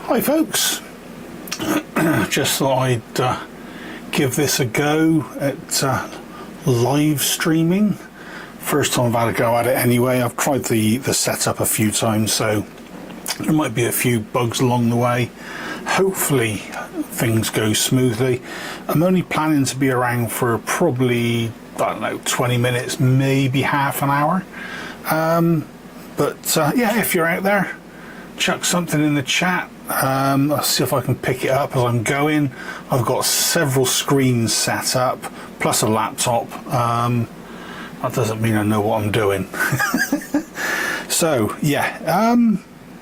Hi folks, just thought I'd give this a go at live streaming. First time I've had a go at it anyway. I've tried the setup a few times, so there might be a few bugs along the way. Hopefully things go smoothly. I'm only planning to be around for probably, I don't know, 20 minutes, maybe half an hour. Yeah, if you're out there, chuck something in the chat. I'll see if I can pick it up as I'm going. I've got several screens set up, plus a laptop. That doesn't mean I know what I'm doing. So, yeah,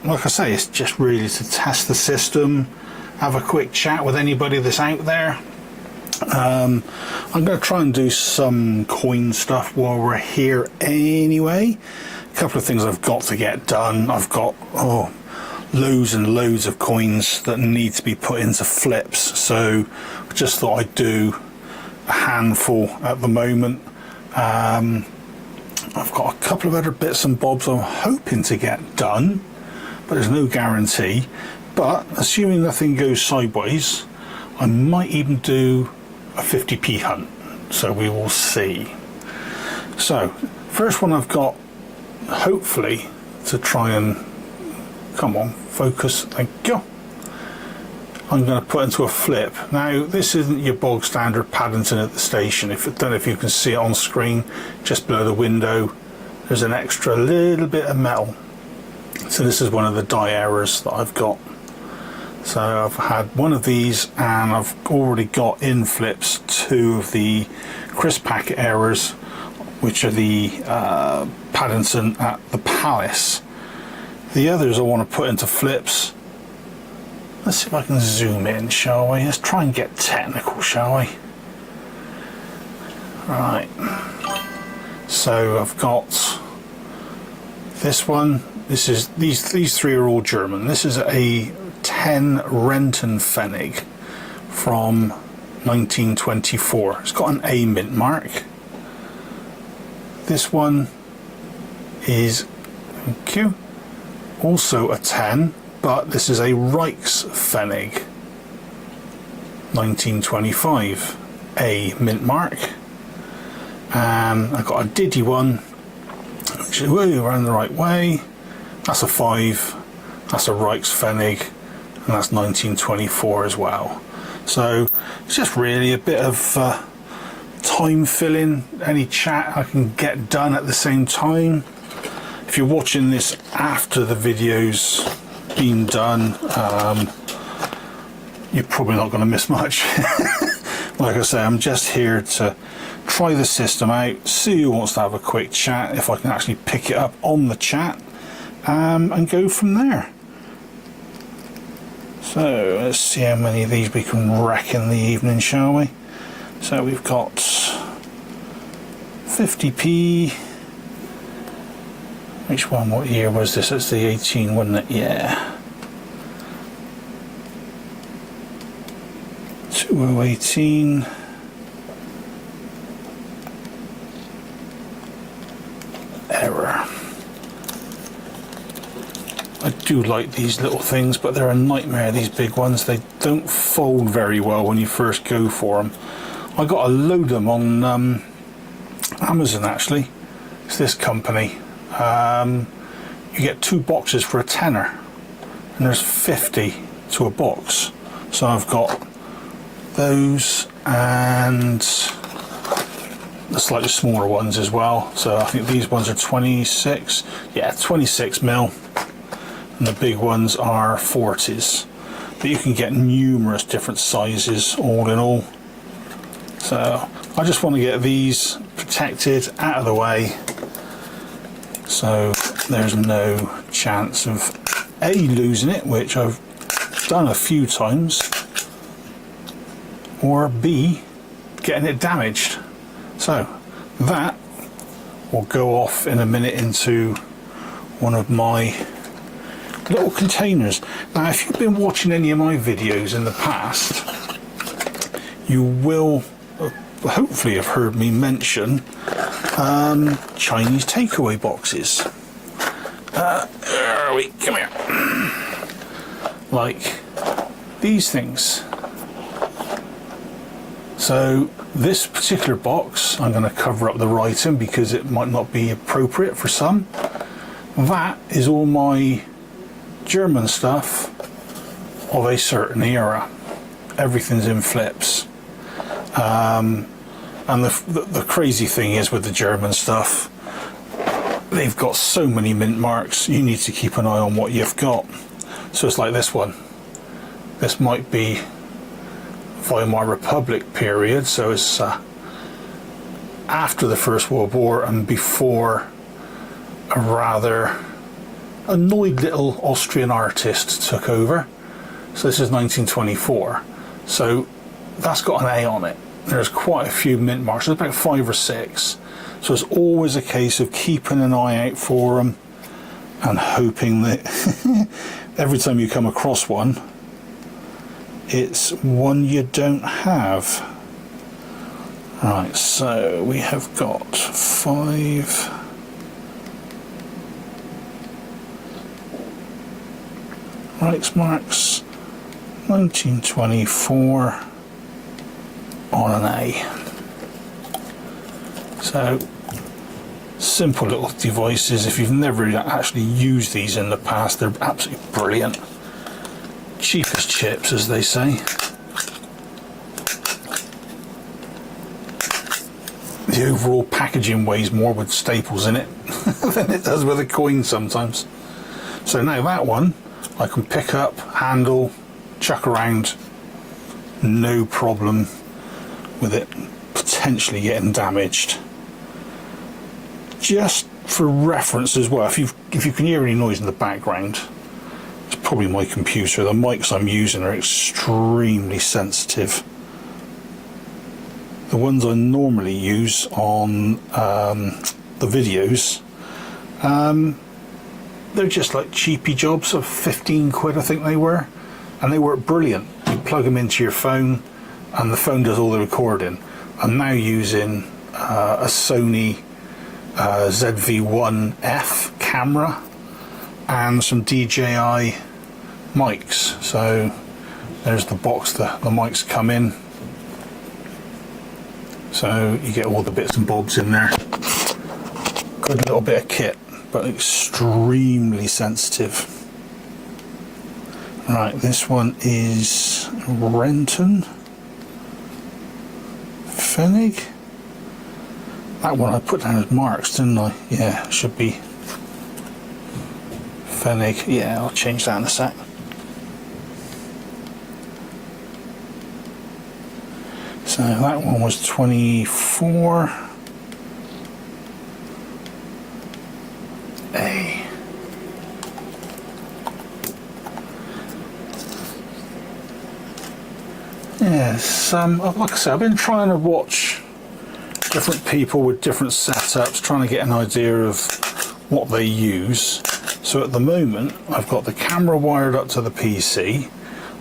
like I say, it's just really to test the system, have a quick chat with anybody that's out there. I'm going to try and do some coin stuff while we're here anyway. A couple of things I've got to get done. I've got loads and loads of coins that need to be put into flips, so I just thought I'd do a handful at the moment. I've got a couple of other bits and bobs I'm hoping to get done, but there's no guarantee. But assuming nothing goes sideways, I might even do a 50p hunt, so we will see. So first one I've got, hopefully, to try and, come on, focus, thank you, I'm going to put into a flip. Now this isn't your bog standard Paddington at the station. I don't know if you can see it on screen, just below the window there's an extra little bit of metal. So this is one of the die errors that I've got. So I've had one of these, and I've already got in flips two of the crisp packet errors, which are the Paddington at the Palace. The others I want to put into flips. Let's see if I can zoom in, shall we? Let's try and get technical, shall we? Right. So I've got this one. This is these three are all German. This is a 10 Rentenpfennig from 1924. It's got an A mint mark. This one is, thank you, also a 10, but this is a Reichspfennig 1925 A mint mark. And I've got a Diddy one, which is around the right way. That's a 5. That's a Reichspfennig, and that's 1924 as well. So it's just really a bit of time filling, any chat I can get done at the same time. If you're watching this after the video's been done, you're probably not going to miss much. Like I say, I'm just here to try the system out, see who wants to have a quick chat, if I can actually pick it up on the chat, and go from there. So let's see how many of these we can wreck in the evening, shall we? So we've got 50p. Which one, what year was this? It's the 18, wasn't it? Yeah. 2018. Error. I do like these little things, but they're a nightmare, these big ones. They don't fold very well when you first go for them. I got a load of them on Amazon, actually. It's this company. You get 2 boxes for a tenner, and there's 50 to a box. So I've got those and the slightly smaller ones as well. So I think these ones are 26, yeah, 26 mil, and the big ones are 40s. But you can get numerous different sizes all in all. So I just want to get these protected out of the way, so there's no chance of A, losing it, which I've done a few times, or B, getting it damaged. So that will go off in a minute into one of my little containers. Now if you've been watching any of my videos in the past, you will hopefully have heard me mention Chinese takeaway boxes. Where are we? Come here. like these things. So this particular box, I'm going to cover up the writing because it might not be appropriate for some. That is all my German stuff of a certain era. Everything's in flips. And the crazy thing is with the German stuff, they've got so many mint marks, you need to keep an eye on what you've got. So it's like this one. This might be Weimar Republic period, so it's after the First World War and before a rather annoyed little Austrian artist took over. So this is 1924. So that's got an A on it. There's quite a few mint marks, there's about 5 or 6. So it's always a case of keeping an eye out for them and hoping that every time you come across one, it's one you don't have. Right, so we have got 5. Reichsmarks, 1924 on an A. So simple little devices. If you've never actually used these in the past, they're absolutely brilliant. Cheap as chips, as they say. The overall packaging weighs more with staples in it than it does with a coin sometimes. So now that one I can pick up, handle, chuck around, no problem with it potentially getting damaged. Just for reference as well, if you can hear any noise in the background, it's probably my computer. The mics I'm using are extremely sensitive. The ones I normally use on the videos, they're just like cheapy jobs of 15 quid, I think they were, and they work brilliant. You plug them into your phone and the phone does all the recording. I'm now using a Sony ZV-1F camera and some DJI mics. So there's the box the mics come in, so you get all the bits and bobs in there. Good little bit of kit, but extremely sensitive. Right, this one is Renton Pfennig. That one I put down as marks, didn't I? Yeah, it should be Pfennig. Yeah, I'll change that in a sec. So that one was 24. A. Yes, like I said, I've been trying to watch different people with different setups, trying to get an idea of what they use. So at the moment, I've got the camera wired up to the PC.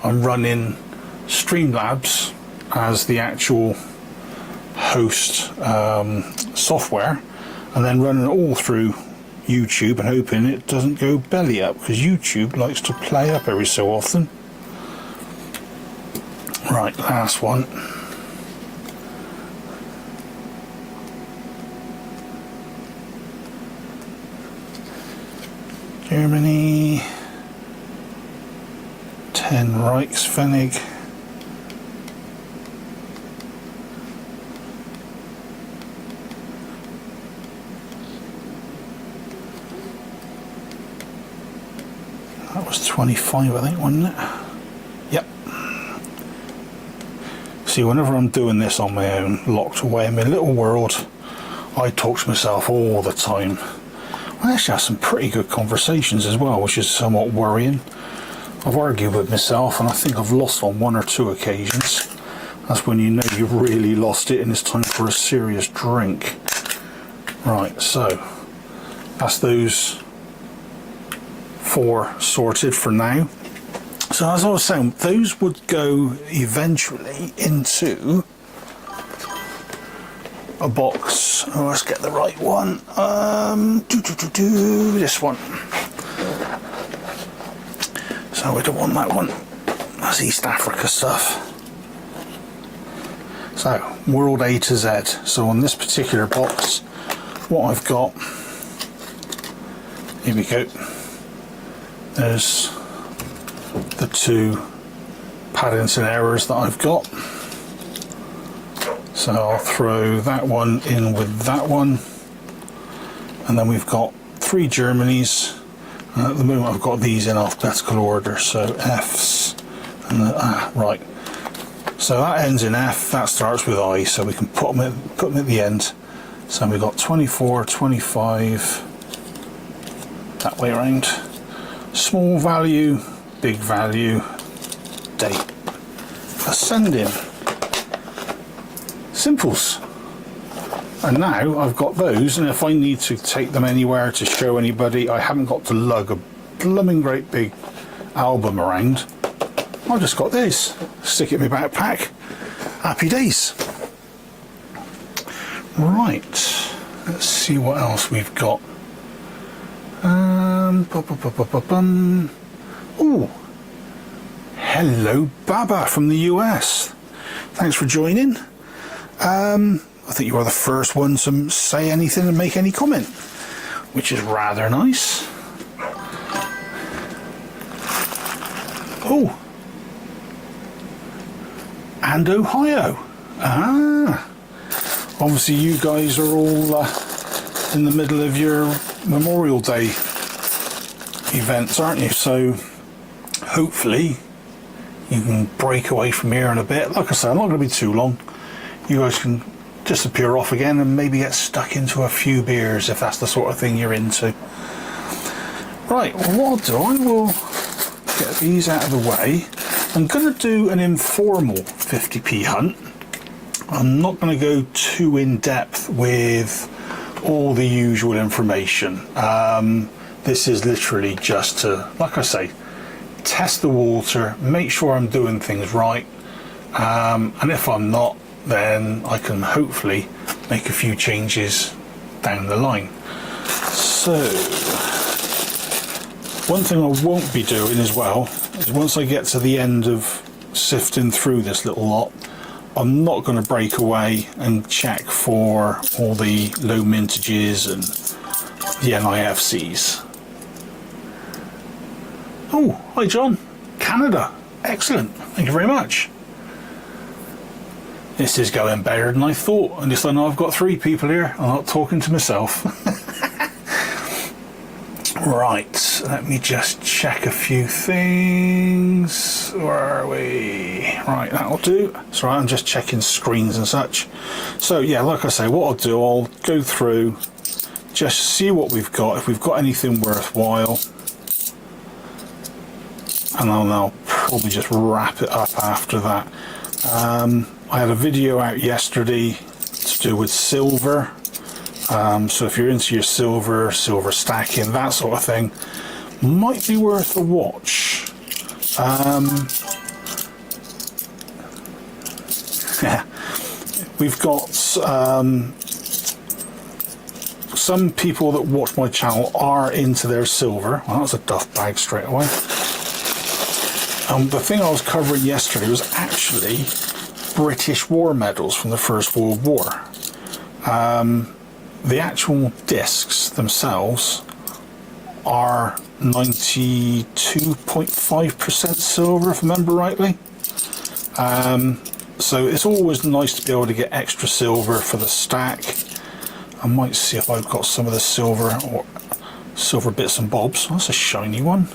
I'm running Streamlabs as the actual host software, and then running it all through YouTube and hoping it doesn't go belly up, because YouTube likes to play up every so often. Right, last one. Germany, 10 Reichspfennig. That was 25, I think, wasn't it? Yep. See, whenever I'm doing this on my own, locked away in my little world, I talk to myself all the time. I actually have some pretty good conversations as well, which is somewhat worrying. I've argued with myself, and I think I've lost on 1 or 2 occasions. That's when you know you've really lost it and it's time for a serious drink. Right, so that's those 4 sorted for now. So as I was saying, those would go eventually into a box. Oh, let's get the right one. This one. So So we don't want that one. That's East Africa stuff. So, World A to Z. So on this particular box, what I've got, here we go, there's the two Paddington errors that I've got. So I'll throw that one in with that one. And then we've got 3 Germanys. And at the moment I've got these in alphabetical order, so F's and right. So that ends in F, that starts with I, so we can put them at the end. So we've got 24, 25, that way around. Small value, big value, date. Ascending. Simples. And now I've got those, and if I need to take them anywhere to show anybody, I haven't got to lug a blooming great big album around. I've just got this. Stick it in my backpack. Happy days. Right. Let's see what else we've got. Oh, hello, Baba from the US. Thanks for joining. I think you are the first one to say anything and make any comment, which is rather nice. Oh, and Ohio. Ah, obviously you guys are all in the middle of your Memorial Day events, aren't you? So hopefully you can break away from here in a bit. Like I said, I'm not going to be too long. You guys can disappear off again and maybe get stuck into a few beers if that's the sort of thing you're into. Right, well, what I'll do, I will get these out of the way. I'm going to do an informal 50p hunt. I'm not going to go too in depth with all the usual information. This is literally just to, like I say, test the water, make sure I'm doing things right, and if I'm not, then I can hopefully make a few changes down the line. So, one thing I won't be doing as well is once I get to the end of sifting through this little lot, I'm not going to break away and check for all the low mintages and the NIFCs. Oh, hi John, Canada, excellent, thank you very much. This is going better than I thought, and just I know I've got 3 people here, I'm not talking to myself. Right, let me just check a few things. Where are we? Right, that'll do. So I'm just checking screens and such. So yeah, like I say, what I'll do, I'll go through, just see what we've got, if we've got anything worthwhile, and then I'll probably just wrap it up after that. I had a video out yesterday to do with silver. So if you're into your silver stacking, that sort of thing, might be worth a watch. Yeah, we've got some people that watch my channel are into their silver. Well, that's a duff bag straight away. The thing I was covering yesterday was actually British war medals from the First World War. The actual discs themselves are 92.5% silver, if I remember rightly. So it's always nice to be able to get extra silver for the stack. I might see if I've got some of the silver or silver bits and bobs. That's a shiny one.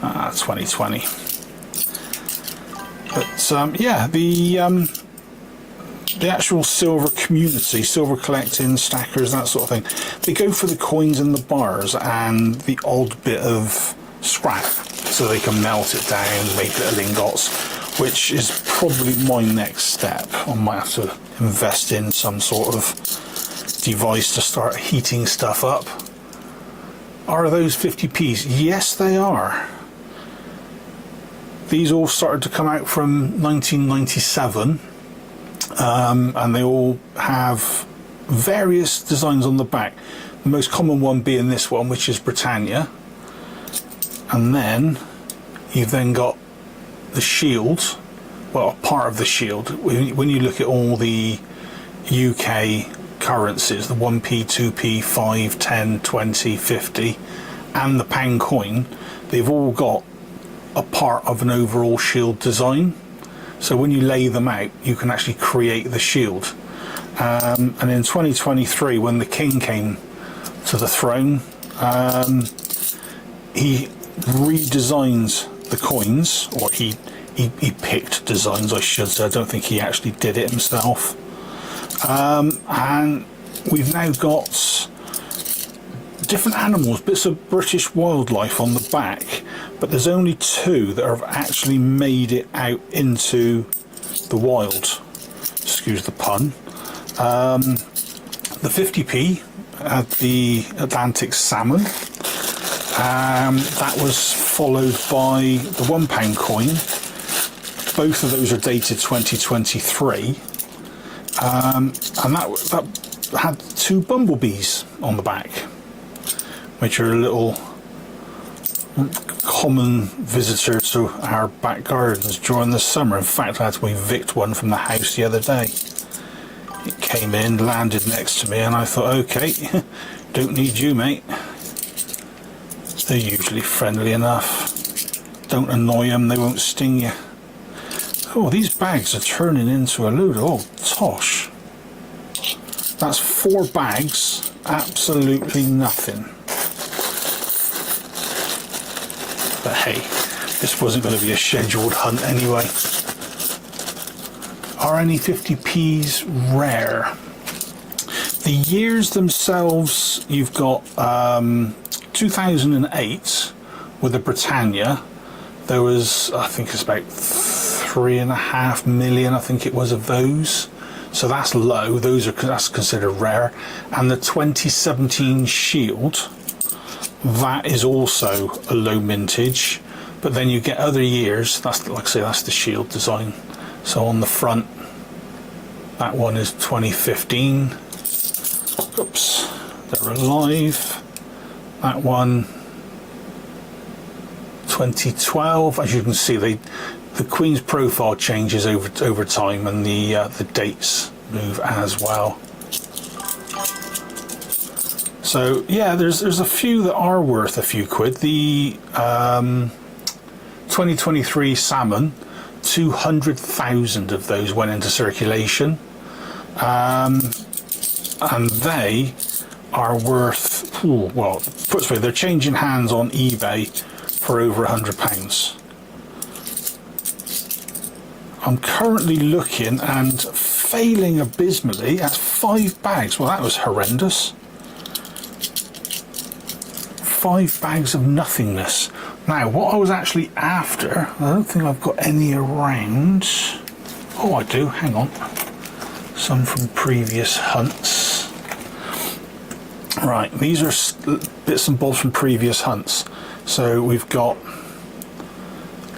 2020. But yeah, the actual silver community, silver collecting, stackers, that sort of thing, they go for the coins and the bars and the odd bit of scrap so they can melt it down, make little ingots, which is probably my next step. I might have to invest in some sort of device to start heating stuff up. Are those 50p's? Yes, they are. These all started to come out from 1997. And they all have various designs on the back. The most common one being this one, which is Britannia. and then you've then got the shield, well, part of the shield. When you look at all the UK currencies, the 1p, 2p, 5, 10, 20, 50 and the pound coin, they've all got a part of an overall shield design. So when you lay them out, you can actually create the shield. And in 2023, when the king came to the throne, he redesigned the coins, or he picked designs, I should say. I don't think he actually did it himself. And we've now got different animals, bits of British wildlife on the back, but there's only 2 that have actually made it out into the wild. Excuse the pun. The 50p had the Atlantic salmon. That was followed by the £1 coin. Both of those are dated 2023. And that had 2 bumblebees on the back, which are a little common visitor to our back gardens during the summer. In fact, I had to evict one from the house the other day. It came in, landed next to me, and I thought, okay, don't need you, mate. They're usually friendly enough. Don't annoy them, they won't sting you. Oh, these bags are turning into a load of, oh, tosh. That's 4 bags, absolutely nothing. But hey, this wasn't going to be a scheduled hunt anyway. Are any 50p's rare? The years themselves, you've got 2008 with the Britannia. There was, I think it's about 3.5 million, I think it was, of those. So that's low. That's considered rare. And the 2017 Shield, that is also a low mintage. But then you get other years. That's, like I say, that's the Shield design. So on the front, that one is 2015. Oops, they're alive. That one, 2012. As you can see, the Queen's profile changes over time, and the dates move as well. So yeah, there's a few that are worth a few quid. The 2023 salmon, 200,000 of those went into circulation, and they are worth, well, put this way, they're changing hands on eBay for over £100. I'm currently looking and failing abysmally at 5 bags. Well, that was horrendous. 5 bags of nothingness. Now, what I was actually after, I don't think I've got any around. Oh, I do, hang on. Some from previous hunts. Right, these are bits and bobs from previous hunts. So we've got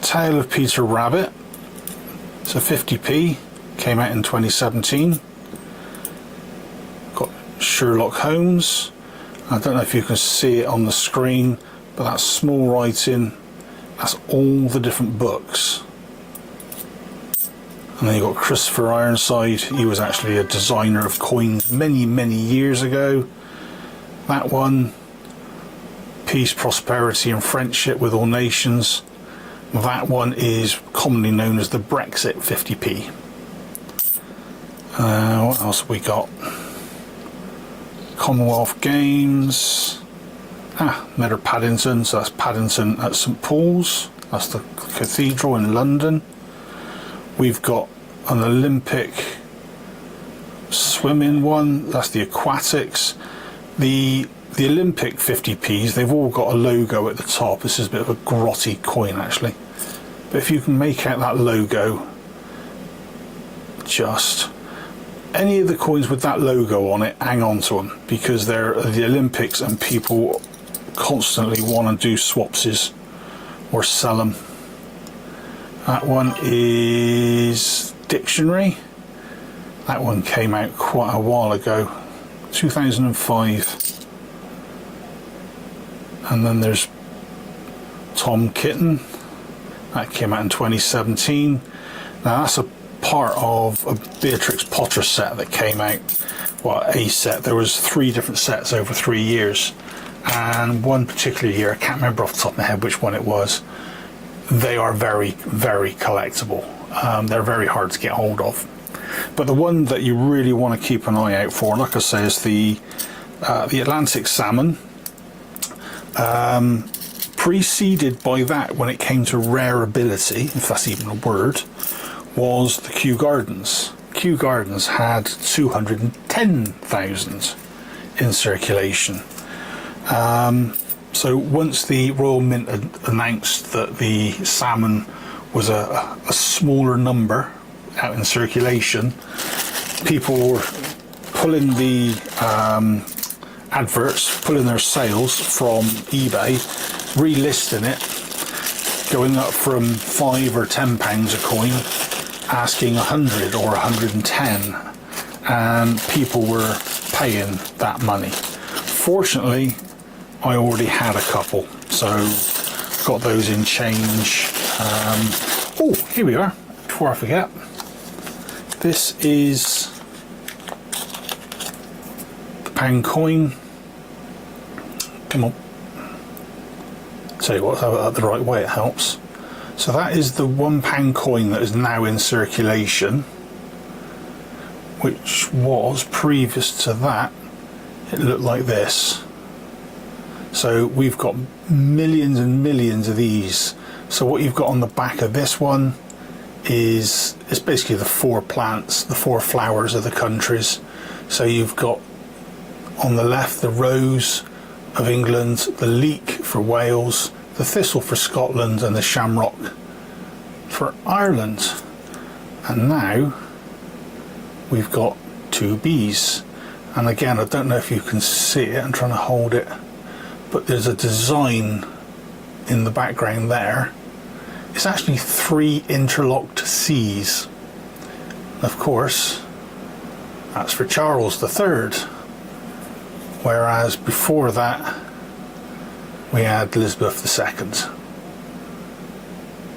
Tale of Peter Rabbit. So 50p, came out in 2017. Got Sherlock Holmes. I don't know if you can see it on the screen, but that's small writing. That's all the different books. And then you've got Christopher Ironside. He was actually a designer of coins many, many years ago. That one, Peace, Prosperity and Friendship with All Nations. That one is commonly known as the Brexit 50p. What else have we got? Commonwealth Games. Medder Paddington, so that's Paddington at St Paul's. That's the cathedral in London. We've got an Olympic swimming one, that's the aquatics. The Olympic 50p's, they've all got a logo at the top. This is a bit of a grotty coin actually. But if you can make out that logo, just any of the coins with that logo on it, hang on to them, because they're the Olympics and people constantly want to do swapsies or sell them. That one is Dictionary. That one came out quite a while ago, 2005. And then there's Tom Kitten. That came out in 2017. Now that's a part of a Beatrix Potter set that came out. Well, a set. There was 3 different sets over 3 years. And one particular year, I can't remember off the top of my head which one it was, they are very, very collectible. They're very hard to get hold of. But the one that you really want to keep an eye out for, like I say, is the Atlantic salmon. Preceded by that, when it came to rare ability, if that's even a word, was the Kew Gardens. Kew Gardens had 210,000 in circulation. So once the Royal Mint had announced that the salmon was a smaller number out in circulation, people were pulling the adverts, pulling their sales from eBay, relisting it, going up from £5 or £10 a coin, asking 100 or 110, and people were paying that money. Fortunately, I already had a couple, so got those in change. Oh, here we are, before I forget. This is the pound coin. Come on. Tell you what, have it up the right way, it helps. So that is the £1 coin that is now in circulation, which was, previous to that, it looked like this. So we've got millions and millions of these. So what you've got on the back of this one is basically the 4 plants, the 4 flowers of the countries. So you've got on the left the rose of England, the leek for Wales, the thistle for Scotland, and the shamrock for Ireland. And now we've got 2 bees. And again, I don't know if you can see it, I'm trying to hold it, but there's a design in the background there. It's actually 3 interlocked C's. Of course, that's for Charles III. Whereas before that, we had Elizabeth II.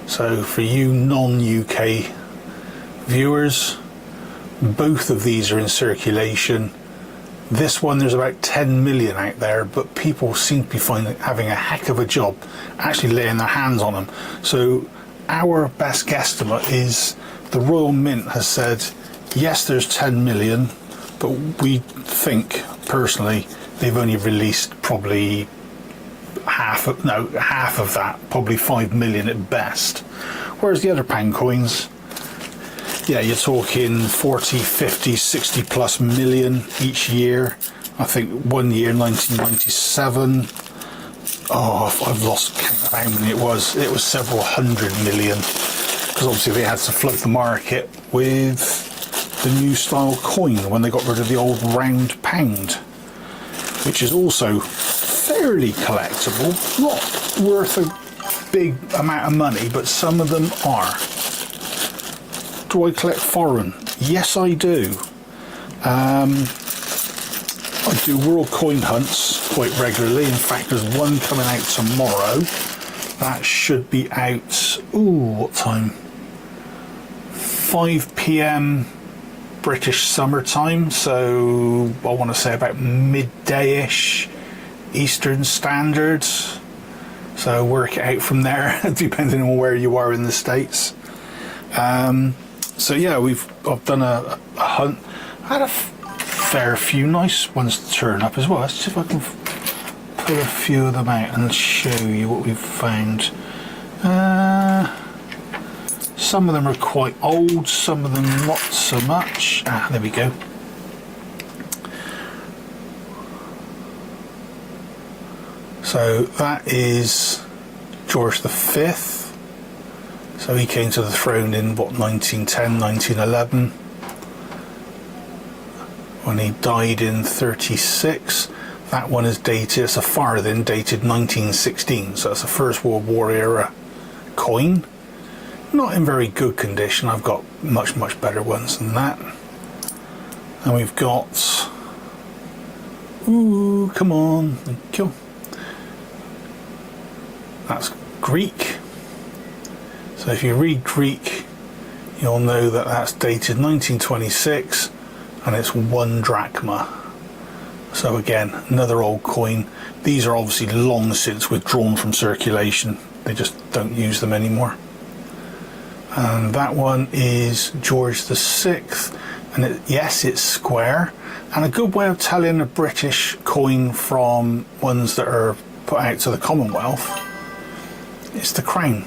So for you non-UK viewers, both of these are in circulation. This one, there's about 10 million out there, but people seem to be having a heck of a job actually laying their hands on them. So our best guesstimate is the Royal Mint has said, yes, there's 10 million, but we think, personally, they've only released probably half of that, probably 5 million at best. Whereas the other pound coins, yeah, you're talking 40, 50, 60 plus million each year. I think one year, 1997, I've lost count of how many it was. It was several 100 million, because obviously they had to flood the market with the new style coin when they got rid of the old round pound, which is also fairly collectible, not worth a big amount of money, but some of them are. Do I collect foreign? Yes, I do. I do world coin hunts quite regularly. In fact, there's one coming out tomorrow. That should be out, what time? 5 PM British summertime, so I want to say about midday-ish Eastern Standard. So work it out from there, depending on where you are in the States. So yeah, I've done a hunt. I had a fair few nice ones to turn up as well. Let's see if I can pull a few of them out and show you what we've found. Some of them are quite old, some of them not so much. There we go. So that is George V. So he came to the throne in, 1910, 1911. When he died in 36. That one is dated, it's a farthing dated 1916. So it's a First World War era coin. Not in very good condition. I've got much, much better ones than that. And we've got... Ooh, come on. Thank you. That's Greek. So if you read Greek, you'll know that that's dated 1926 and it's 1 drachma. So again, another old coin. These are obviously long since withdrawn from circulation. They just don't use them anymore. And that one is George VI, and yes, it's square. And a good way of telling a British coin from ones that are put out to the Commonwealth is the crown.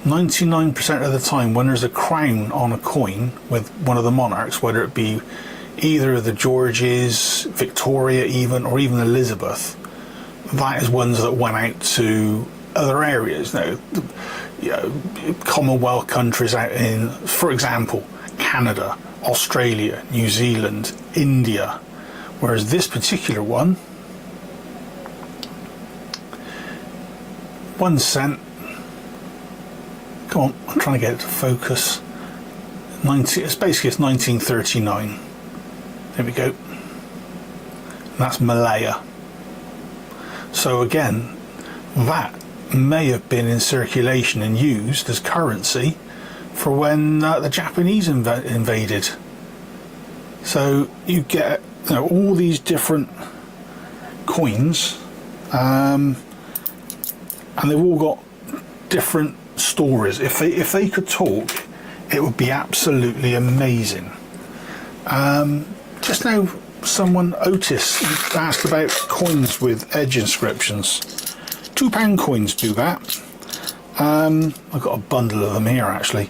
99% of the time when there's a crown on a coin with one of the monarchs, whether it be either of the Georges, Victoria even, or even Elizabeth, that is ones that went out to other areas. Now, Commonwealth countries out in, for example, Canada, Australia, New Zealand, India, whereas this particular one, 1 cent. Come on, I'm trying to get it to focus. It's basically, it's 1939. There we go. And that's Malaya. So again, that may have been in circulation and used as currency for when the Japanese invaded. So you get all these different coins, and they've all got different stories. If they could talk, it would be absolutely amazing. Just now, someone, Otis, asked about coins with edge inscriptions. £2 coins do that. I've got a bundle of them here actually,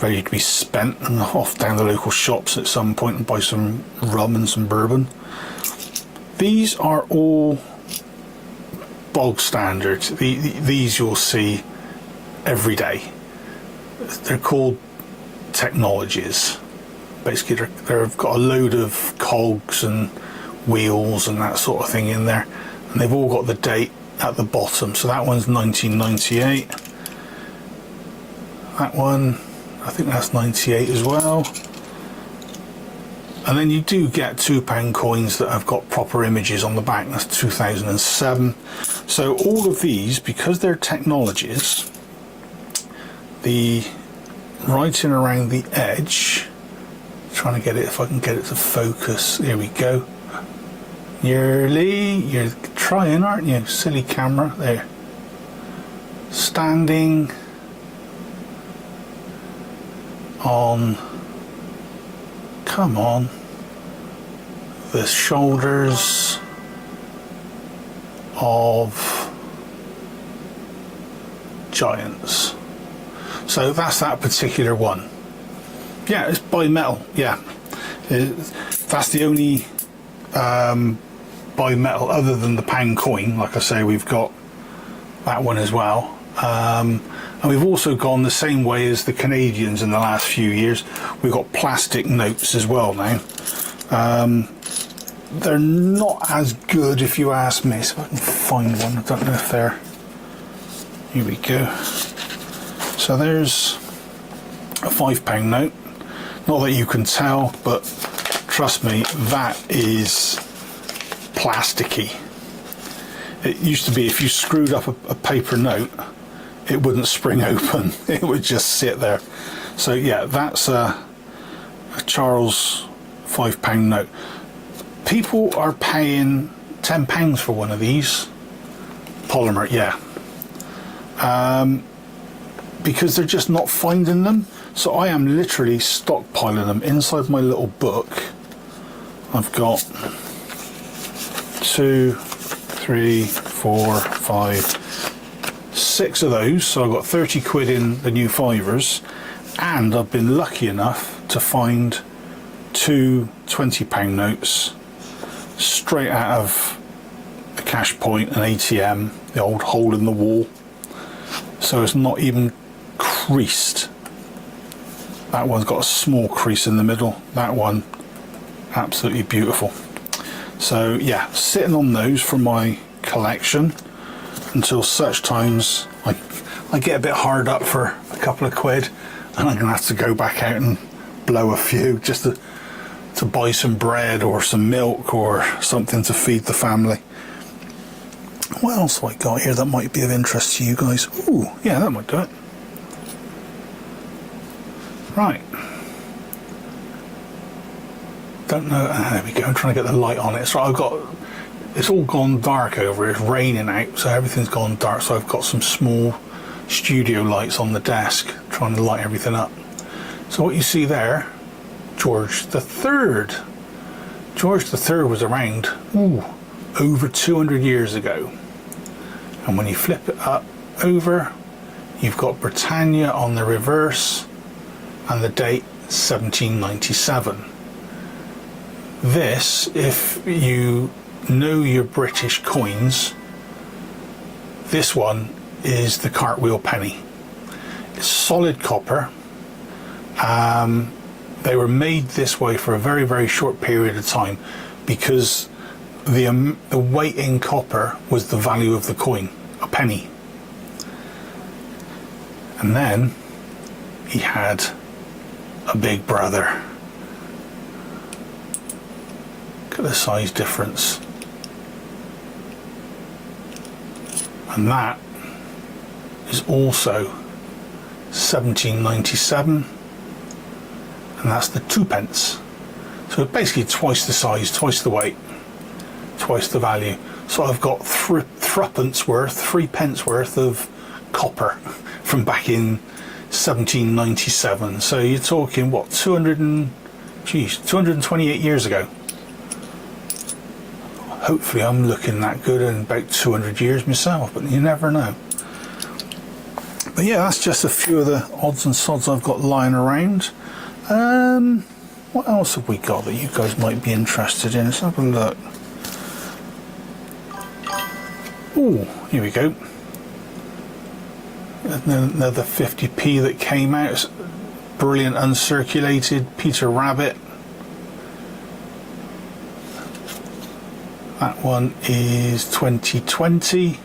ready to be spent, and off down the local shops at some point and buy some rum and some bourbon. These are all bog standard. These you'll see every day. They're called technologies. Basically, they've got a load of cogs and wheels and that sort of thing in there, and they've all got the date at the bottom. So that one's 1998. That one, I think that's 98 as well. And then you do get £2 coins that have got proper images on the back. That's 2007. So all of these, because they're technologies, the writing around the edge, trying to get it, if I can get it to focus, there we go. Yearly, you're trying, aren't you? Silly camera, there. Standing on, come on, the shoulders of giants. So that's that particular one. Yeah, it's bimetal. Yeah, that's the only bimetal other than the pound coin. Like I say, we've got that one as well, and we've also gone the same way as the Canadians in the last few years. We've got plastic notes as well now. They're not as good, if you ask me. So if I can find one, I don't know if they're. Here we go. So there's a £5 note. Not that you can tell, but trust me, that is plasticky. It used to be if you screwed up a paper note, it wouldn't spring open. It would just sit there. So yeah, that's a Charles £5 note. People are paying £10 for one of these. Polymer, yeah. Because they're just not finding them. So I am literally stockpiling them inside my little book. I've got 2, 3, 4, 5, 6 of those. So I've got 30 quid in the new fivers, and I've been lucky enough to find 2 £20 notes straight out of a cash point, an ATM, the old hole in the wall. So it's not even creased. That one's got a small crease in the middle. That one, absolutely beautiful. So yeah, sitting on those for my collection until such times I get a bit hard up for a couple of quid, and I'm gonna have to go back out and blow a few just to buy some bread or some milk or something to feed the family. What else have I got here that might be of interest to you guys? Ooh, yeah, that might do it. Right. Don't know. There we go. I'm trying to get the light on it. So I've got. It's all gone dark over here. It's raining out, so everything's gone dark. So I've got some small studio lights on the desk, trying to light everything up. So what you see there, George III. George III was around over 200 years ago. And when you flip it up over, you've got Britannia on the reverse and the date 1797. This, if you know your British coins, this one is the cartwheel penny. It's solid copper. They were made this way for a very, very short period of time because the weight in copper was the value of the coin, a penny. And then he had a big brother. Look at the size difference. And that is also 1797. And that's the 2p. So basically twice the size, twice the weight, twice the value. So I've got threepence worth of copper from back in 1797. So you're talking what, 228 years ago. Hopefully I'm looking that good in about 200 years myself, but you never know. But yeah, that's just a few of the odds and sods I've got lying around. What else have we got that you guys might be interested in? Let's have a look. Oh, here we go. Another 50p that came out. It's brilliant uncirculated Peter Rabbit. That one is 2020.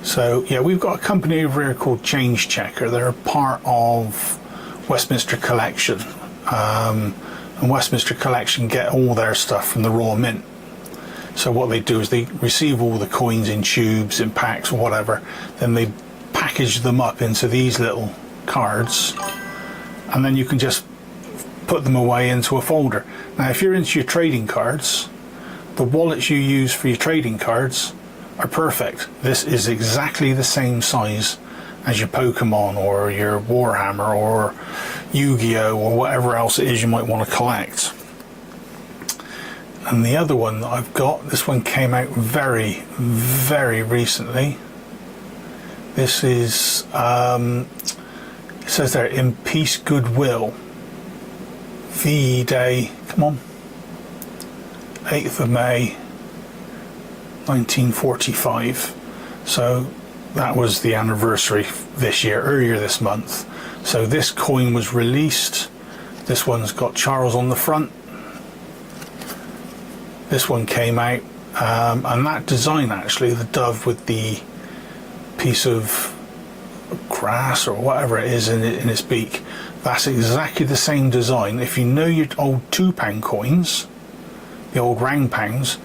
So yeah, we've got a company over here called Change Checker. They're a part of Westminster Collection, and Westminster Collection get all their stuff from the Royal Mint. So what they do is they receive all the coins in tubes, in packs, or whatever, then they package them up into these little cards, and then you can just put them away into a folder. Now if you're into your trading cards, the wallets you use for your trading cards are perfect. This is exactly the same size as your Pokemon or your Warhammer or Yu-Gi-Oh or whatever else it is you might want to collect. And the other one that I've got, this one came out very, very recently. This is, it says there, in peace, goodwill. VE Day, come on, 8th of May, 1945. So that was the anniversary this year, earlier this month. So this coin was released. This one's got Charles on the front. This one came out, and that design actually, the dove with the piece of grass or whatever it is in its beak, that's exactly the same design. If you know your old £2 coins, the old round pounds,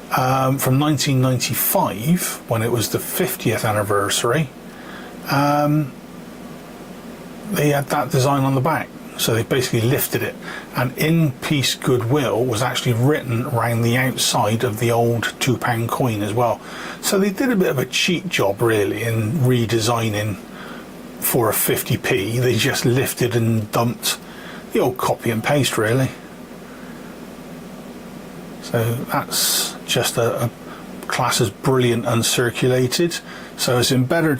from 1995, when it was the 50th anniversary, they had that design on the back. So they basically lifted it, and in peace, goodwill was actually written around the outside of the old £2 coin as well. So they did a bit of a cheat job really in redesigning for a 50p. They just lifted and dumped the old copy and paste really. So that's just a class as brilliant uncirculated. So it's in better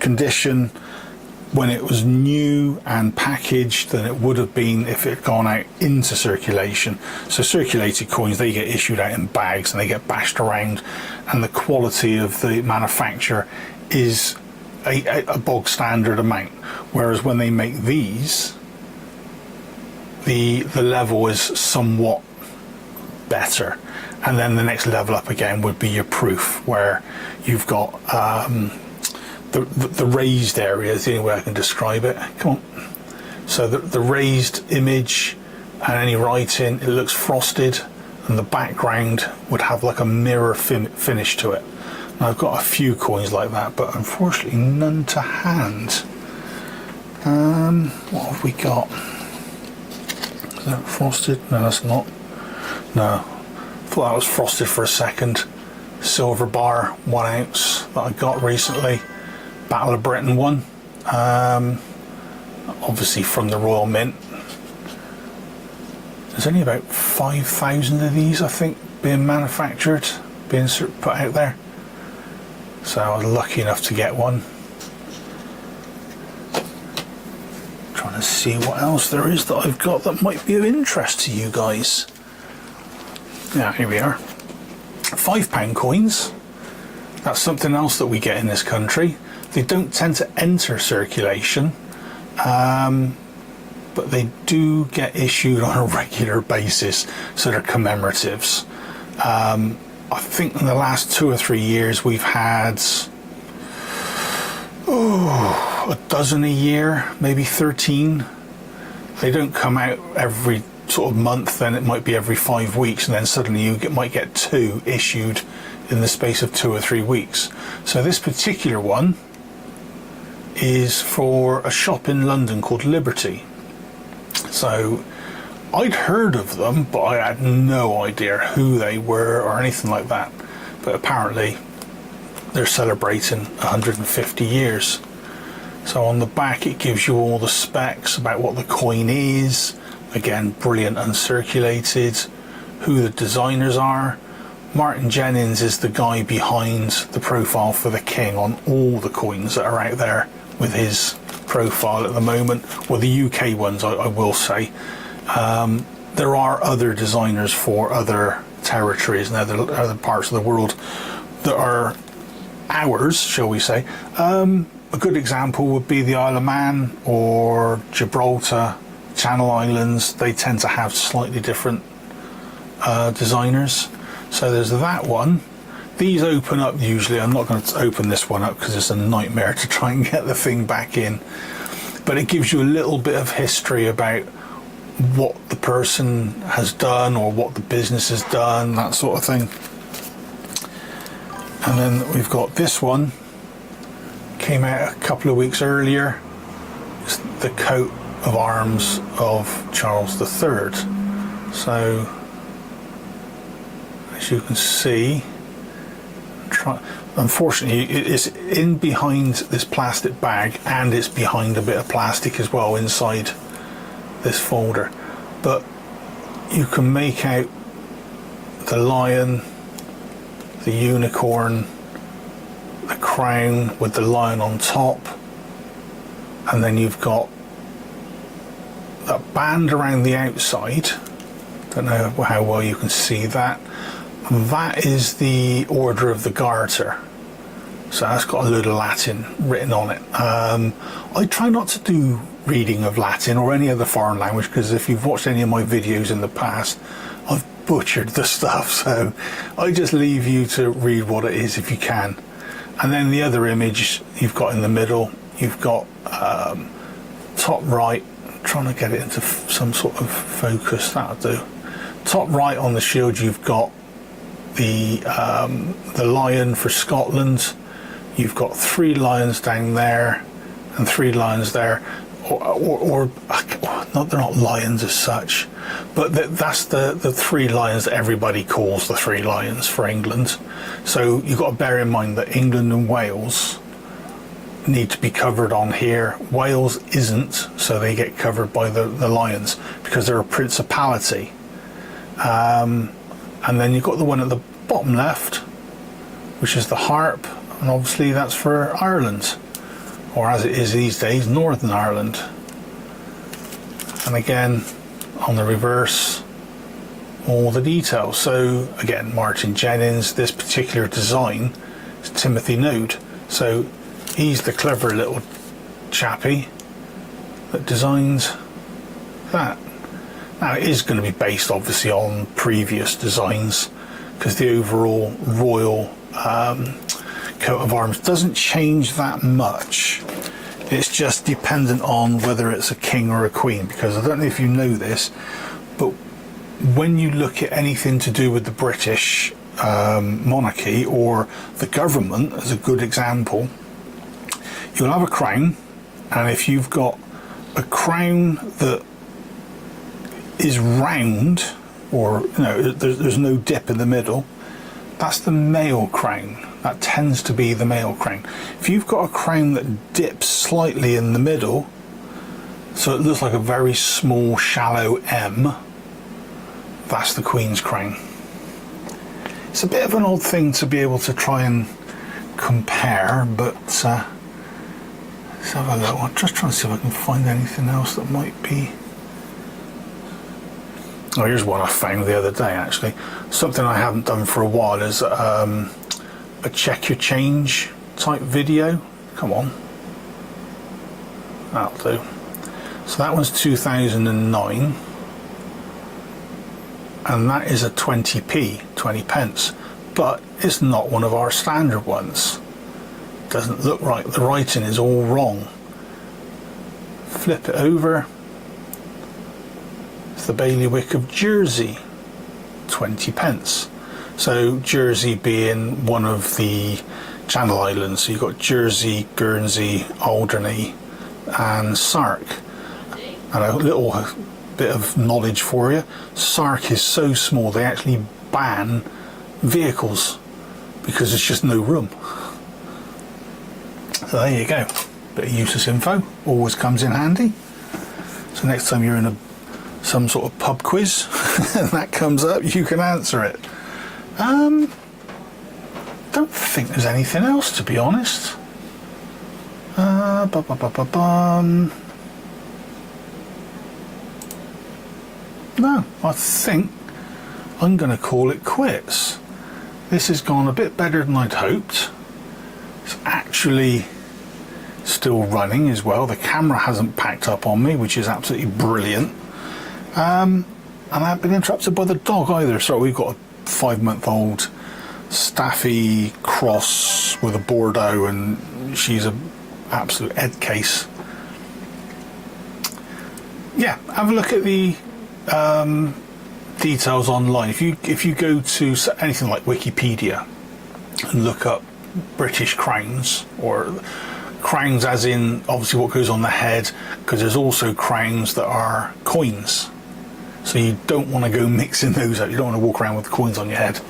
condition when it was new and packaged than it would have been if it had gone out into circulation. So circulated coins, they get issued out in bags and they get bashed around, and the quality of the manufacture is a bog standard amount, whereas when they make these, the level is somewhat better. And then the next level up again would be your proof, where you've got the raised area is the only way I can describe it. Come on. So the raised image and any writing, it looks frosted, and the background would have like a mirror finish to it. And I've got a few coins like that, but unfortunately none to hand. What have we got? Is that frosted? No, that's not. No, I thought that was frosted for a second. Silver bar, 1 ounce, that I got recently. Battle of Britain one. Obviously from the Royal Mint. There's only about 5,000 of these, I think, being manufactured, being put out there. So I was lucky enough to get one. Trying to see what else there is that I've got that might be of interest to you guys. Yeah, here we are. £5 coins. That's something else that we get in this country. They don't tend to enter circulation, but they do get issued on a regular basis, so they're commemoratives. I think in the last 2 or 3 years we've had a dozen a year, maybe 13. They don't come out every sort of month, then it might be every 5 weeks, and then suddenly you might get 2 issued in the space of 2 or 3 weeks. So this particular one is for a shop in London called Liberty. So I'd heard of them, but I had no idea who they were or anything like that. But apparently they're celebrating 150 years. So on the back it gives you all the specs about what the coin is. Again, brilliant uncirculated. Who the designers are. Martin Jennings is the guy behind the profile for the king on all the coins that are out there with his profile at the moment. Well, the UK ones, I will say. There are other designers for other territories and other parts of the world that are ours, shall we say. A good example would be the Isle of Man or Gibraltar, Channel Islands. They tend to have slightly different designers. So there's that one. These open up usually. I'm not going to open this one up because it's a nightmare to try and get the thing back in. But it gives you a little bit of history about what the person has done or what the business has done, that sort of thing. And then we've got this one. Came out a couple of weeks earlier. It's the coat of arms of Charles III. So as you can see, unfortunately it's in behind this plastic bag, and it's behind a bit of plastic as well inside this folder, but you can make out the lion, the unicorn, the crown with the lion on top, and then you've got that band around the outside. Don't know how well you can see that. That is the Order of the Garter. So that's got a load of Latin written on it. I try not to do reading of Latin or any other foreign language, because if you've watched any of my videos in the past, I've butchered the stuff. So I just leave you to read what it is if you can. And then the other image you've got in the middle, you've got top right, trying to get it into some sort of focus, that'll do. Top right on the shield you've got the lion for Scotland. You've got 3 lions down there and 3 lions there, or not, they're not lions as such, but that's the 3 lions that everybody calls the 3 lions for England. So you've got to bear in mind that England and Wales need to be covered on here. Wales isn't, so they get covered by the lions because they're a principality. And then you've got the one at the bottom left, which is the harp, and obviously that's for Ireland, or as it is these days, Northern Ireland. And again, on the reverse, all the details. So again, Martin Jennings, this particular design is Timothy Node. So he's the clever little chappie that designed that. Now it is going to be based obviously on previous designs, because the overall royal coat of arms doesn't change that much. It's just dependent on whether it's a king or a queen, because I don't know if you know this, but when you look at anything to do with the British monarchy or the government, as a good example, you'll have a crown, and if you've got a crown that is round, or there's no dip in the middle, that's the male crown. That tends to be the male crown. If you've got a crown that dips slightly in the middle, so it looks like a very small shallow M, that's the Queen's crown. It's a bit of an odd thing to be able to try and compare, but let's have a look. I'm just trying to see if I can find anything else that might be. Oh, here's one I found the other day actually. Something I haven't done for a while is a check your change type video. Come on. That'll do. So that one's 2009. And that is a 20p, 20 pence. But it's not one of our standard ones. Doesn't look right. The writing is all wrong. Flip it over. The bailiwick of Jersey, 20 pence. So Jersey being one of the Channel Islands, so you've got Jersey, Guernsey, Alderney and Sark. And a little bit of knowledge for you, Sark is so small they actually ban vehicles because there's just no room. So there you go, bit of useless info, always comes in handy. So next time you're in some sort of pub quiz and that comes up, you can answer it. Don't think there's anything else, to be honest. No, I think I'm going to call it quits. This has gone a bit better than I'd hoped. It's actually still running as well. The camera hasn't packed up on me, which is absolutely brilliant. And I haven't been interrupted by the dog either. So we've got a 5-month-old Staffy cross with a Bordeaux, and she's an absolute head case. Yeah, have a look at the details online. If you go to anything like Wikipedia and look up British crowns, or crowns as in obviously what goes on the head, because there's also crowns that are coins. So you don't want to go mixing those up. You don't want to walk around with coins on your head.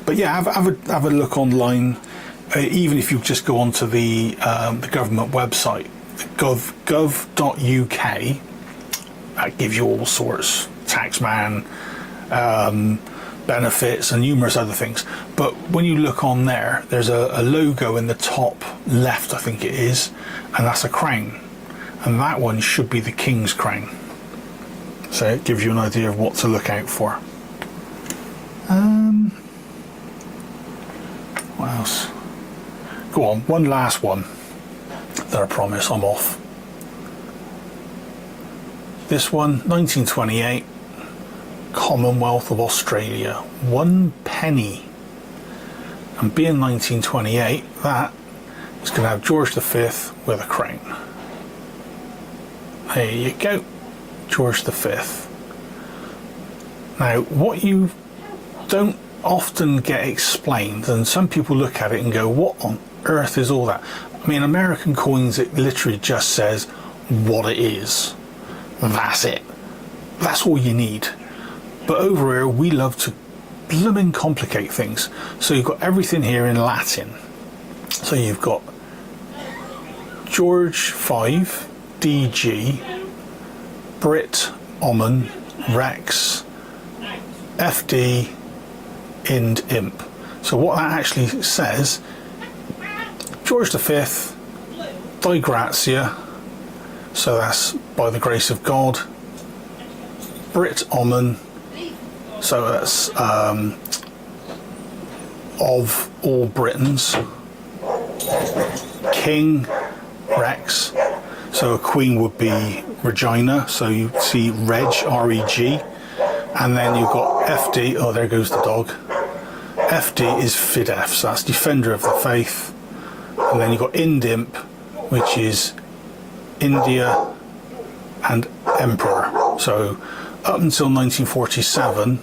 But yeah, have a look online. Even if you just go onto the government website, gov.uk, that gives you all sorts, taxman, benefits and numerous other things. But when you look on there, there's a logo in the top left, I think it is, and that's a crown. And that one should be the King's crown. So it gives you an idea of what to look out for. What else? Go on, one last one. Then I promise I'm off. This one, 1928, Commonwealth of Australia, 1 penny. And being 1928, that is going to have George V with a crown. There you go. George V. Now, what you don't often get explained, and some people look at it and go, what on earth is all that? I mean, American coins, it literally just says what it is. That's it. That's all you need. But over here, we love to blooming complicate things. So you've got everything here in Latin. So you've got George V, DG, Brit, Omen, Rex, FD, Ind, Imp. So what that actually says, George V, Di Grazia, so that's by the grace of God, Brit, Omen, so that's of all Britons, King, Rex, so a queen would be Regina, so you see Reg, R-E-G, and then you've got FD, oh there goes the dog, FD is Fidef, so that's Defender of the Faith, and then you've got Indimp, which is India and Emperor, so up until 1947,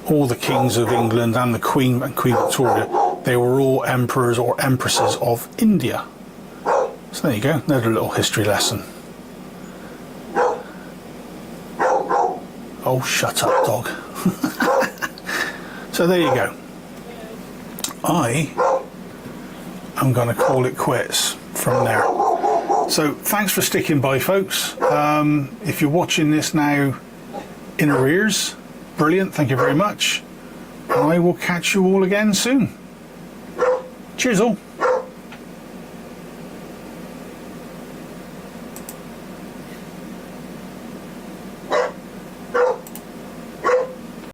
all the kings of England and the Queen and Queen Victoria, they were all emperors or empresses of India. So there you go, another little history lesson. Oh, shut up, dog. So there you go. I am going to call it quits from there. So thanks for sticking by, folks. If you're watching this now in arrears, brilliant, thank you very much. I will catch you all again soon. Cheers all.